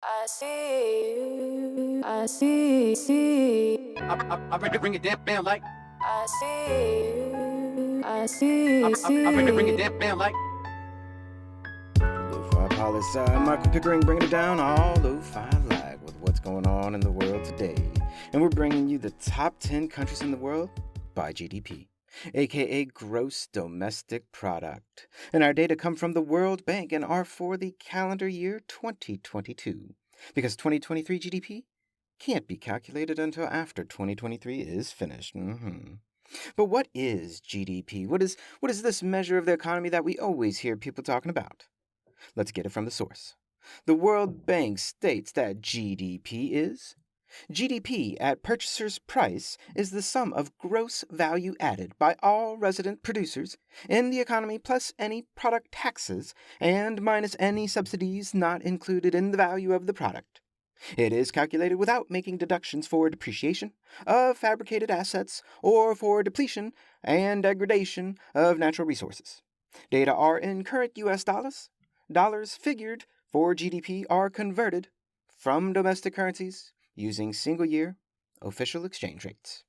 I see you. I see. I bring it down like. I see you. I see. I bring it down like. Lofi Poli Sci, Michael Pickering bringing it down all lo-fi like with what's going on in the world today. And we're bringing you the top 10 countries in the world by GDP, aka Gross Domestic Product. And our data come from the World Bank and are for the calendar year 2022, because 2023 GDP can't be calculated until after 2023 is finished. But what is GDP? What is this measure of the economy that we always hear people talking about? Let's get it from the source. The World Bank states that GDP at purchaser's price is the sum of gross value added by all resident producers in the economy plus any product taxes and minus any subsidies not included in the value of the product. It is calculated without making deductions for depreciation of fabricated assets or for depletion and degradation of natural resources. Data are in current U.S. dollars. Dollars figured for GDP are converted from domestic currencies using single-year official exchange rates.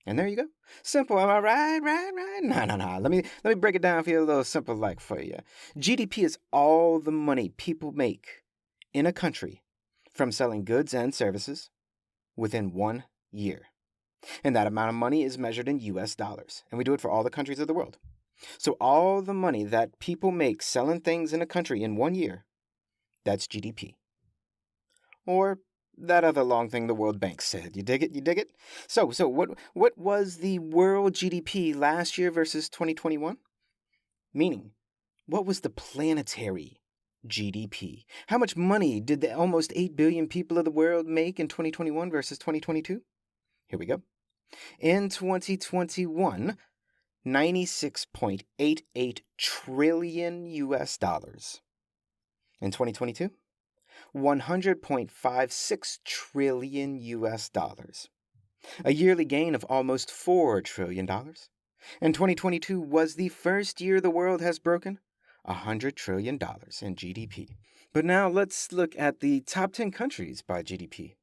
And there you go. Simple, am I right? No. Let me break it down for you a little simple like for you. GDP is all the money people make in a country from selling goods and services within 1 year. And that amount of money is measured in U.S. dollars. And we do it for all the countries of the world. So all the money that people make selling things in a country in 1 year, that's GDP. Or that other long thing the World Bank said. You dig it? So what was the world GDP last year versus 2021? Meaning, what was the planetary GDP? How much money did the almost 8 billion people of the world make in 2021 versus 2022? Here we go. In 2021, 96.88 trillion US dollars. In 2022, 100.56 trillion US dollars. A yearly gain of almost $4 trillion. And 2022 was the first year the world has broken $100 trillion in GDP. But now let's look at the top 10 countries by GDP.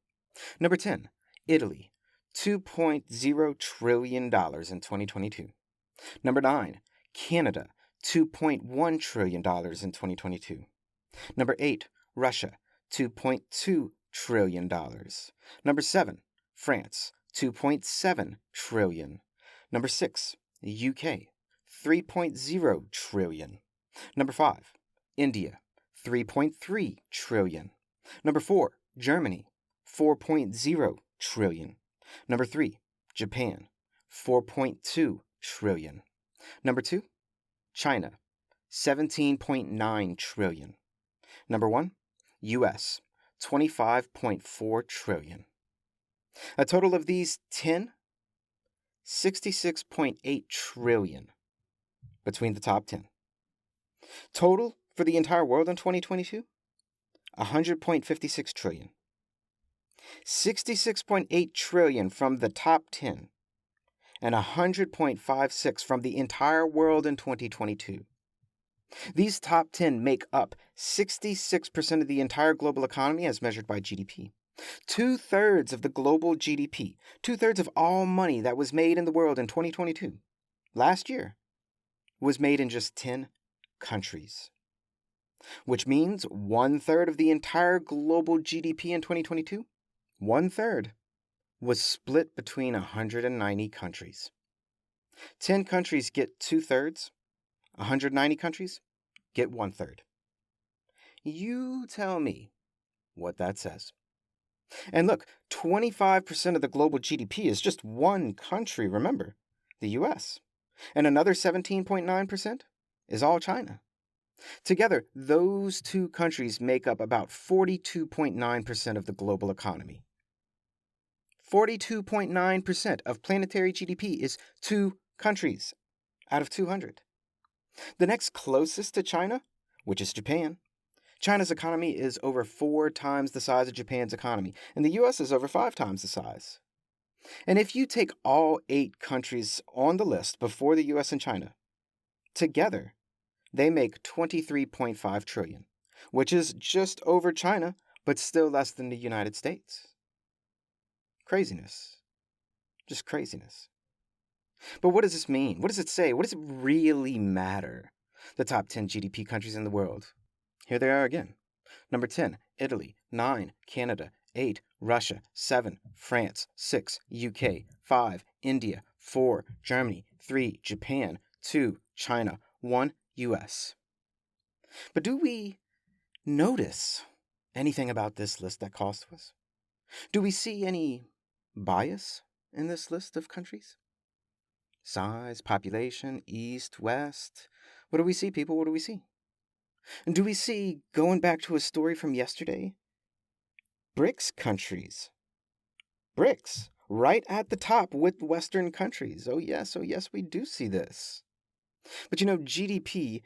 Number 10, Italy, $2.0 trillion in 2022. Number 9, Canada, $2.1 trillion in 2022. Number 8, Russia, $2.2 trillion. Number 7, France, $2.7 trillion. Number 6, UK, $3.0 trillion. Number 5, India, $3.3 trillion. Number 4, Germany, $4.0 trillion. Number 3, Japan, $4.2 trillion. Number 2, China, $17.9 trillion. Number 1, US, $25.4 trillion. A total of these 10, $66.8 trillion between the top 10. Total for the entire world in 2022, $100.56 trillion. $66.8 trillion from the top 10 and $100.56 from the entire world in 2022. These top 10 make up 66% of the entire global economy as measured by GDP. 2/3 of the global GDP, 2/3 of all money that was made in the world in 2022, last year, was made in just 10 countries. Which means 1/3 of the entire global GDP in 2022, 1/3, was split between 190 countries. 10 countries get 2/3, 190 countries get 1/3. You tell me what that says. And look, 25% of the global GDP is just one country, remember, the US. And another 17.9% is all China. Together, those two countries make up about 42.9% of the global economy. 42.9% of planetary GDP is two countries out of 200. The next closest to China, which is Japan, China's economy is over 4 times the size of Japan's economy, and the US is over 5 times the size. And if you take all 8 countries on the list before the US and China, together, they make $23.5 trillion, which is just over China but still less than the United States. Craziness. Just craziness. But what does this mean? What does it say? What does it really matter? The top 10 GDP countries in the world. Here they are again. Number 10, Italy. 9, Canada. 8, Russia. 7, France. 6, UK. 5, India. 4, Germany. 3, Japan. 2, China. 1, US. But do we notice anything about this list that calls to us? Do we see any bias in this list of countries? Size, population, east, west. What do we see, people? What do we see? And do we see, going back to a story from yesterday, BRICS countries? BRICS, right at the top with Western countries. Oh yes, we do see this. But GDP,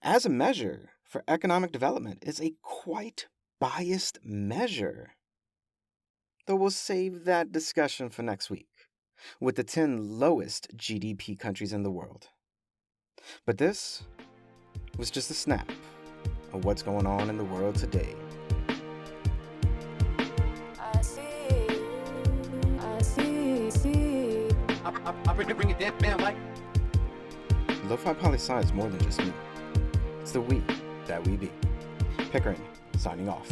as a measure for economic development, is a quite biased measure. Though we'll save that discussion for next week, with the 10 lowest GDP countries in the world. But this was just a snap of what's going on in the world today. I see. I bring it down like. Lofi Poli Sci is more than just me. It's the we that we be. Pickering, signing off.